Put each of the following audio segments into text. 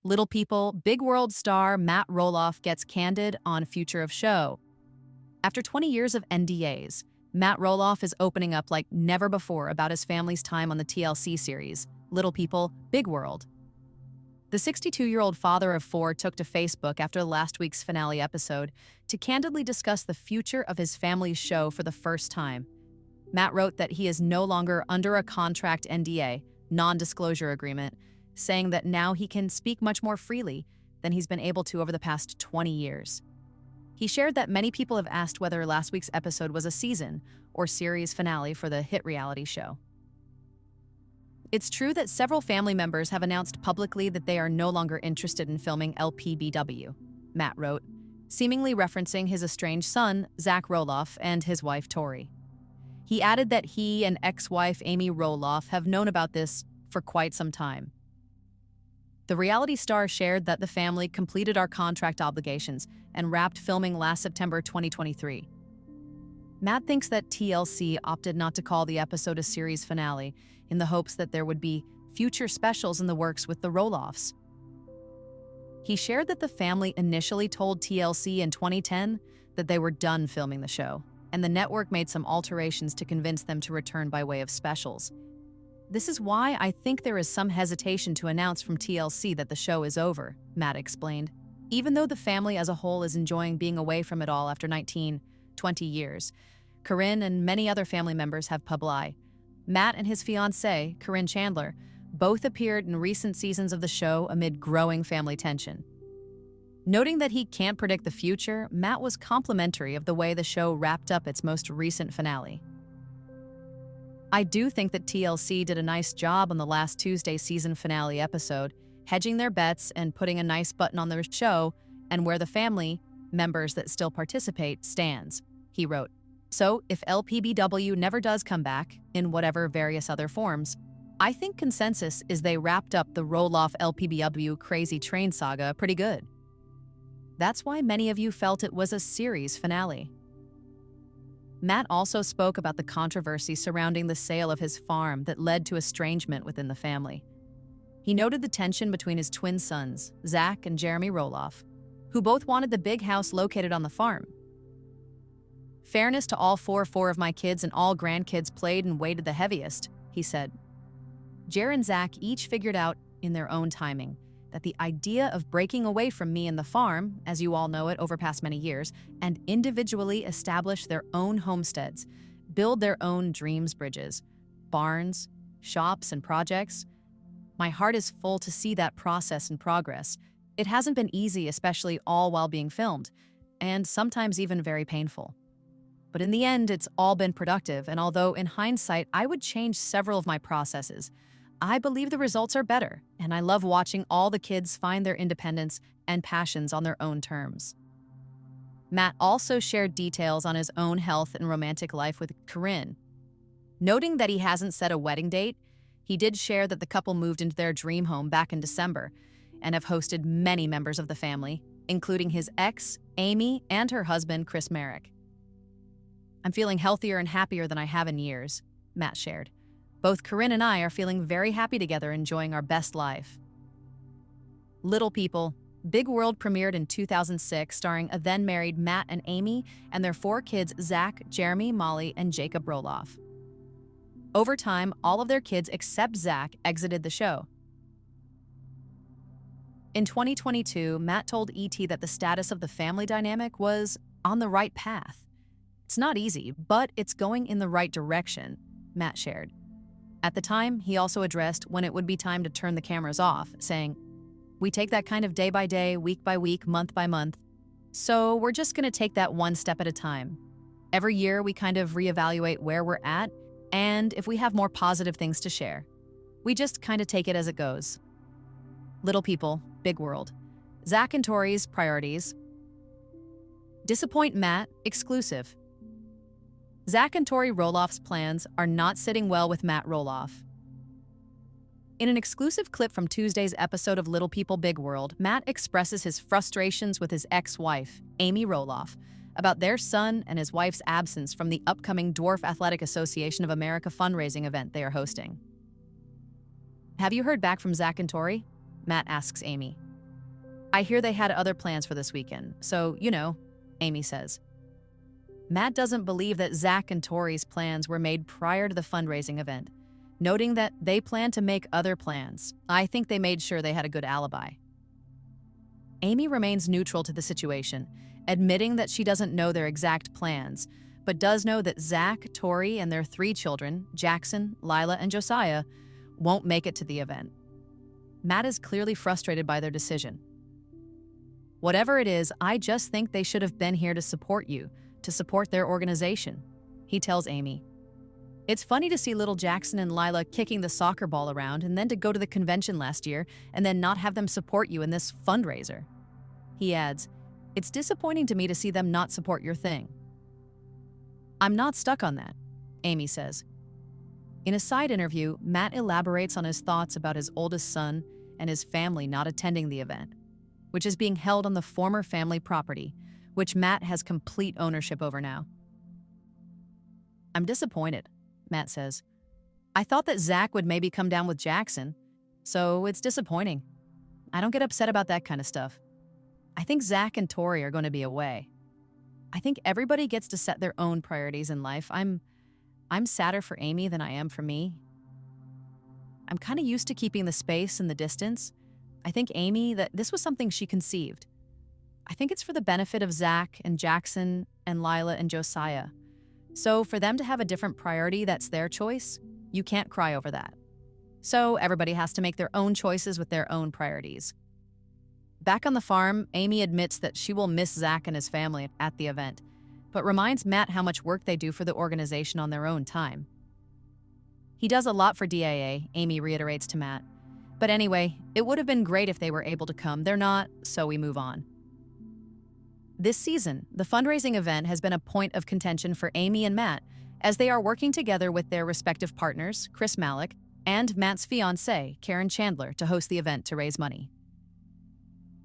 Little People, Big World star Matt Roloff gets candid on future of show. After 20 years of NDAs, Matt Roloff is opening up like never before about his family's time on the TLC series, Little People, Big World. The 62-year-old father of four took to Facebook after last week's finale episode to candidly discuss the future of his family's show for the first time. Matt wrote that he is no longer under a contract NDA, non-disclosure agreement, saying that now he can speak much more freely than he's been able to over the past 20 years. He shared that many people have asked whether last week's episode was a season or series finale for the hit reality show. It's true that several family members have announced publicly that they are no longer interested in filming LPBW, Matt wrote, seemingly referencing his estranged son, Zach Roloff, and his wife, Tori. He added that he and ex-wife Amy Roloff have known about this for quite some time. The reality star shared that the family completed our contract obligations and wrapped filming last September 2023. Matt thinks that TLC opted not to call the episode a series finale in the hopes that there would be future specials in the works with the Roloffs. He shared that the family initially told TLC in 2010 that they were done filming the show, and the network made some alterations to convince them to return by way of specials. This is why I think there is some hesitation to announce from TLC that the show is over, Matt explained. Even though the family as a whole is enjoying being away from it all after 19, 20 years, Caryan and many other family members have publicized. Matt and his fiancée, Caryan Chandler, both appeared in recent seasons of the show amid growing family tension. Noting that he can't predict the future, Matt was complimentary of the way the show wrapped up its most recent finale. I do think that TLC did a nice job on the last Tuesday season finale episode, hedging their bets and putting a nice button on their show and where the family members that still participate stands, he wrote. So, if LPBW never does come back, in whatever various other forms, I think consensus is they wrapped up the Roloff LPBW Crazy Train saga pretty good. That's why many of you felt it was a series finale. Matt also spoke about the controversy surrounding the sale of his farm that led to estrangement within the family. He noted the tension between his twin sons, Zach and Jeremy Roloff, who both wanted the big house located on the farm. Fairness to all four of my kids and all grandkids played and weighted the heaviest, he said. Jer and Zach each figured out, in their own timing, that the idea of breaking away from me and the farm, as you all know it over past many years, and individually establish their own homesteads, build their own dreams bridges, barns, shops, and projects. My heart is full to see that process and progress. It hasn't been easy, especially all while being filmed, and sometimes even very painful. But in the end, it's all been productive, and although in hindsight I would change several of my processes, I believe the results are better, and I love watching all the kids find their independence and passions on their own terms. Matt also shared details on his own health and romantic life with Caryan. Noting that he hasn't set a wedding date, he did share that the couple moved into their dream home back in December and have hosted many members of the family, including his ex, Amy, and her husband, Chris Merrick. I'm feeling healthier and happier than I have in years, Matt shared. Both Caryan and I are feeling very happy together, enjoying our best life. Little People, Big World premiered in 2006, starring a then-married Matt and Amy and their four kids Zach, Jeremy, Molly, and Jacob Roloff. Over time, all of their kids except Zach exited the show. In 2022, Matt told ET that the status of the family dynamic was on the right path. It's not easy, but it's going in the right direction, Matt shared. At the time, he also addressed when it would be time to turn the cameras off, saying, "We take that kind of day by day, week by week, month by month. So we're just going to take that one step at a time. Every year, we kind of reevaluate where we're at, and if we have more positive things to share. We just kind of take it as it goes." Little People, Big World. Zach and Tori's priorities. Disappoint Matt, exclusive. Zach and Tori Roloff's plans are not sitting well with Matt Roloff. In an exclusive clip from Tuesday's episode of Little People Big World, Matt expresses his frustrations with his ex-wife, Amy Roloff, about their son and his wife's absence from the upcoming Dwarf Athletic Association of America fundraising event they are hosting. "Have you heard back from Zach and Tori?" Matt asks Amy. I hear they had other plans for this weekend, so, Amy says. Matt doesn't believe that Zach and Tori's plans were made prior to the fundraising event, noting that they plan to make other plans. I think they made sure they had a good alibi. Amy remains neutral to the situation, admitting that she doesn't know their exact plans, but does know that Zach, Tori, and their 3 children, Jackson, Lila, and Josiah, won't make it to the event. Matt is clearly frustrated by their decision. Whatever it is, I just think they should have been here to support you, to support their organization, he tells Amy. It's funny to see little Jackson and Lila kicking the soccer ball around and then to go to the convention last year and then not have them support you in this fundraiser. He adds, it's disappointing to me to see them not support your thing. I'm not stuck on that, Amy says. In a side interview, Matt elaborates on his thoughts about his oldest son and his family not attending the event, which is being held on the former family property, which Matt has complete ownership over now. I'm disappointed, Matt says. I thought that Zach would maybe come down with Jackson, so it's disappointing. I don't get upset about that kind of stuff. I think Zach and Tori are going to be away. I think everybody gets to set their own priorities in life. I'm sadder for Amy than I am for me. I'm kind of used to keeping the space and the distance. I think Amy, that this was something she conceived. I think it's for the benefit of Zach and Jackson and Lila and Josiah. So for them to have a different priority, that's their choice. You can't cry over that. So everybody has to make their own choices with their own priorities. Back on the farm, Amy admits that she will miss Zach and his family at the event, but reminds Matt how much work they do for the organization on their own time. He does a lot for DAA, Amy reiterates to Matt. But anyway, it would have been great if they were able to come. They're not, so we move on. This season, the fundraising event has been a point of contention for Amy and Matt as they are working together with their respective partners, Chris Malick, and Matt's fiancée, Karen Chandler, to host the event to raise money.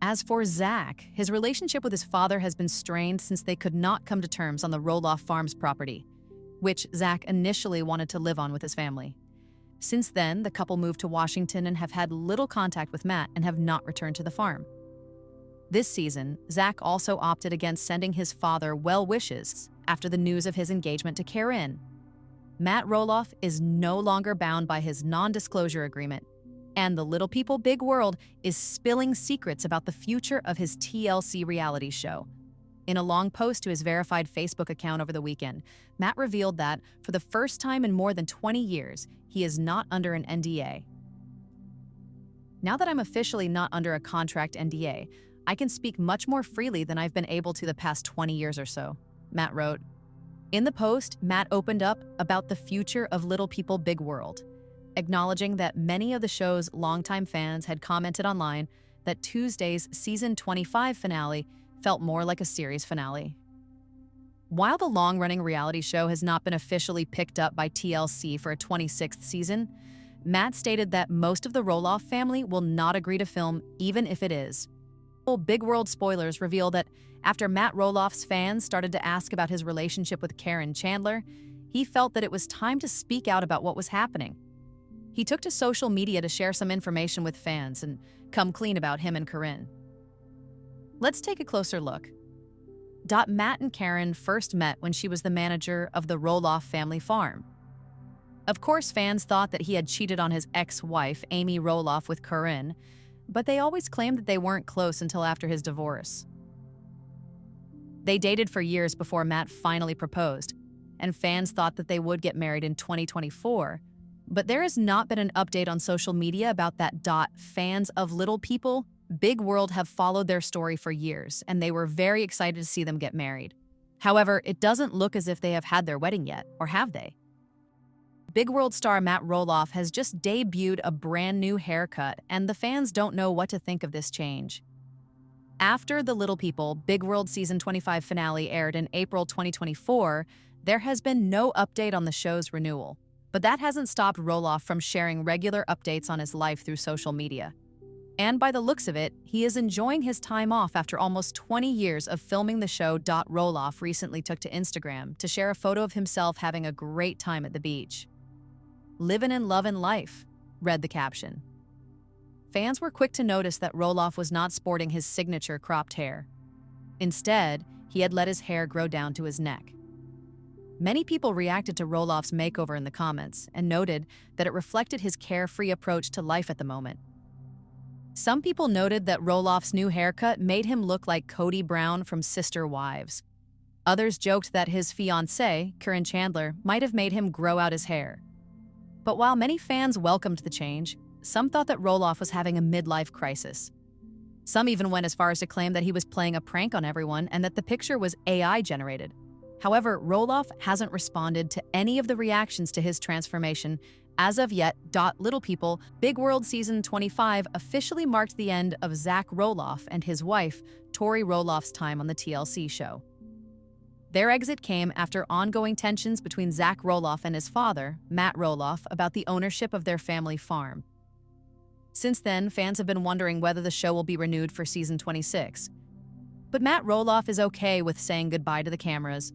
As for Zach, his relationship with his father has been strained since they could not come to terms on the Roloff Farms property, which Zach initially wanted to live on with his family. Since then, the couple moved to Washington and have had little contact with Matt and have not returned to the farm. This season, Zach also opted against sending his father well wishes after the news of his engagement to Caryan. Matt Roloff is no longer bound by his non-disclosure agreement, and the Little People Big World is spilling secrets about the future of his TLC reality show. In a long post to his verified Facebook account over the weekend, Matt revealed that, for the first time in more than 20 years, he is not under an NDA. Now that I'm officially not under a contract NDA, I can speak much more freely than I've been able to the past 20 years or so, Matt wrote. In the post, Matt opened up about the future of Little People Big World, acknowledging that many of the show's longtime fans had commented online that Tuesday's season 25 finale felt more like a series finale. While the long-running reality show has not been officially picked up by TLC for a 26th season, Matt stated that most of the Roloff family will not agree to film even if it is. Big World spoilers reveal that after Matt Roloff's fans started to ask about his relationship with Karen Chandler, he felt that it was time to speak out about what was happening. He took to social media to share some information with fans and come clean about him and Corinne. Let's take a closer look. Matt and Karen first met when she was the manager of the Roloff family farm. Of course, fans thought that he had cheated on his ex-wife, Amy Roloff, with Corinne, but they always claimed that they weren't close until after his divorce. They dated for years before Matt finally proposed, and fans thought that they would get married in 2024, but there has not been an update on social media about that. Fans of Little People Big World have followed their story for years, and they were very excited to see them get married. However, it doesn't look as if they have had their wedding yet, or have they? Big World star Matt Roloff has just debuted a brand new haircut, and the fans don't know what to think of this change. After the Little People Big World Season 25 finale aired in April 2024, there has been no update on the show's renewal. But that hasn't stopped Roloff from sharing regular updates on his life through social media. And by the looks of it, he is enjoying his time off after almost 20 years of filming the show. Roloff recently took to Instagram to share a photo of himself having a great time at the beach. "Livin' and lovin' life," read the caption. fans were quick to notice that Roloff was not sporting his signature cropped hair. Instead, he had let his hair grow down to his neck. Many people reacted to Roloff's makeover in the comments and noted that it reflected his carefree approach to life at the moment. Some people noted that Roloff's new haircut made him look like Cody Brown from Sister Wives. Others joked that his fiancée, Caryan, might have made him grow out his hair. But while many fans welcomed the change, some thought that Roloff was having a midlife crisis. Some even went as far as to claim that he was playing a prank on everyone and that the picture was AI-generated. However, Roloff hasn't responded to any of the reactions to his transformation as of yet. Little people, Big World Season 25 officially marked the end of Zach Roloff and his wife, Tori Roloff's time on the TLC show. Their exit came after ongoing tensions between Zach Roloff and his father, Matt Roloff, about the ownership of their family farm. Since then, fans have been wondering whether the show will be renewed for Season 26. But Matt Roloff is okay with saying goodbye to the cameras.